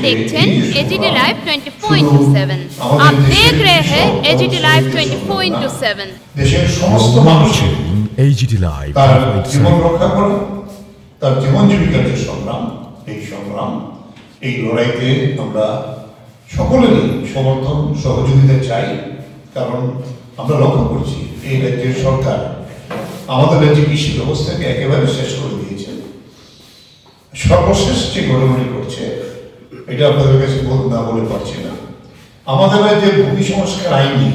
देखছেন AGT live 24/7 आप देख रहे हैं एजीटी लाइव 24/7 দেশের সমস্ত মানুষের एजीटी लाइव তার জীবন রক্ষা করা তার জীবন জীবিকার যে সংগ্রাম এই লড়াইতে আমরা সকলেরই সমর্থন সহযোগিতা চাই কারণ আমরা লক্ষ্য করছি এই রাজ্যের সরকার আমাদের রাজ্যের কৃষি ব্যবস্থাকে একেবারে শেষ করে দিয়েছে সর্বশেষ যে ঘটনাটি ঘটছে এটা আপনাদের কাছে না বলে পারছি না আমাদের রাজ্যে ভূমি সংস্কার আইনি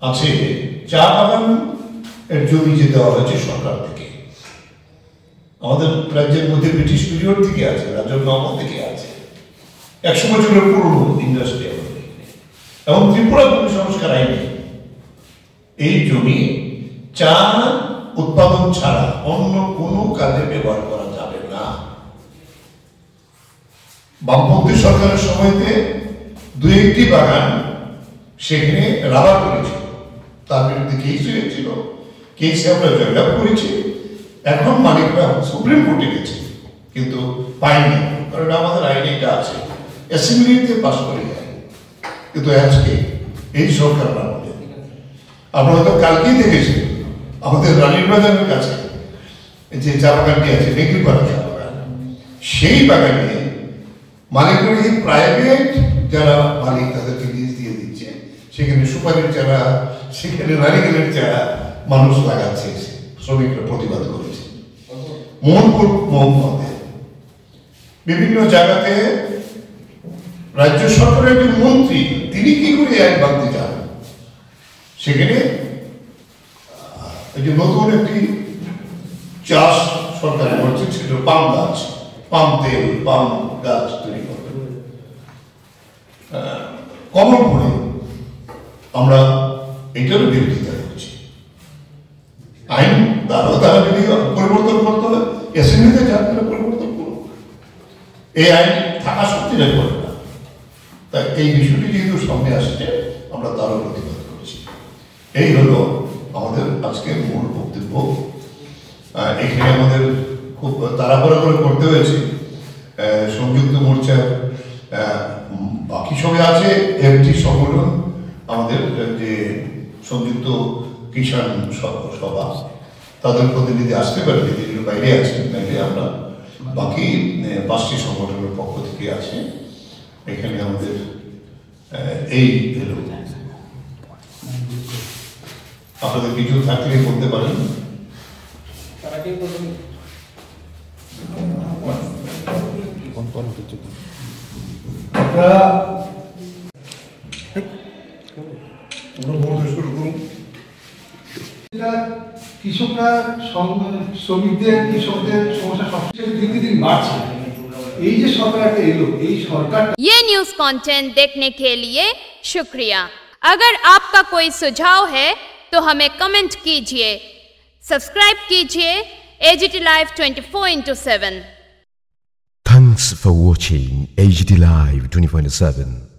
আছে চা বাগান এর জমি যে দেওয়া হয়েছে সরকার থেকে আমাদের রাজ্যের মধ্যে ব্রিটিশ পিরিয়ড থেকে আছে রাজ্যের আমল থেকে আছে 100 বছরের পুরনো ইন্ডাস্ট্রি এবং ত্রিপুরা ভূমি সংস্কার আইনে এই জমি চা উৎপাদন ছাড়া অন্য কোনো কাজে ব্যবহার করা যাবে না বামপন্থী সরকারের সময়তে 2-1টি বাগান সেখানে রাবার করেছিল তার বিরুদ্ধে কেস হয়েছিল কেসে আমরা জয়লাভ করেছি এখন মালিকরা সুপ্রিম কোর্টে গেছে কিন্তু পাইনি কারণ আমাদের আইনে এটা আছে অ্যাসেম্বলিতে পাস করে যায় কিন্তু আজকে এই সরকার না বলে আপনারা হয়তো কালকেই দেখেছেন আমাদের রানীর বাজারের কাছে যে চা বাগানটি আছে নেকড়িপাড়া চা বাগান সেই বাগানে মালিকরা প্রাইভেট যারা মালিক তাদেরকে লিজ দিয়ে দিচ্ছে সেখানে সুপারির চারা সেখানে নারিকেলের চারা মানুষ লাগাচ্ছে শ্রমিকরা প্রতিবাদ করেছে মোহনপুর মহম্মদে বিভিন্ন জায়গাতে রাজ্য সরকারের একজন মন্ত্রী তিনি কি করে আইন ভাঙতে চান সেখানে নতুন একটি চাষ সরকার করছে সেটা পাম গাছ পাম তেল পাম গাছ তৈরি করবে কমলপুরে আমরা এটারও বিরোধিতা করছি আইন তারা যদি পরিবর্তন করতে হবে অ্যাসেম্বলিতে যারা পরিবর্তন করুক এই আইন থাকা সত্যি করবে না তাই এই বিষয়টি যেহেতু সামনে আসছে আমরা তারও প্রতিবাদ করছি এই হলো আমাদের আজকের মূল বক্তব্য এখানে আমাদের খুব তাড়াহুড়া করে করতে হয়েছে সংযুক্ত মোর্চার বাকি সবাই আছে এমটি সংগঠন আমাদের যে সংযুক্ত কিষাণ সভা তাদের প্রতিনিধি আসতে পারে দিদির বাইরে আছেন নাইলে আমরা বাকি 5টি সংগঠনের পক্ষ থেকে আছে এখানে আমাদের এই এলো আপনাদের কিছু থাকলে বলতে পারেন কৃষকরা শ্রমিকদের কৃষকদের সমস্যা সবচেয়ে দিন বাড়ছে এই যে সরকারটা এলো এই সরকার ये न्यूज कंटेंट देखने के लिए शुक्रिया अगर आपका कोई सुझाव है तो हमें कमेंट कीजिए सब्सक्राइब कीजिए AGT live 24/7 Thanks for watching AGT Live 24/7.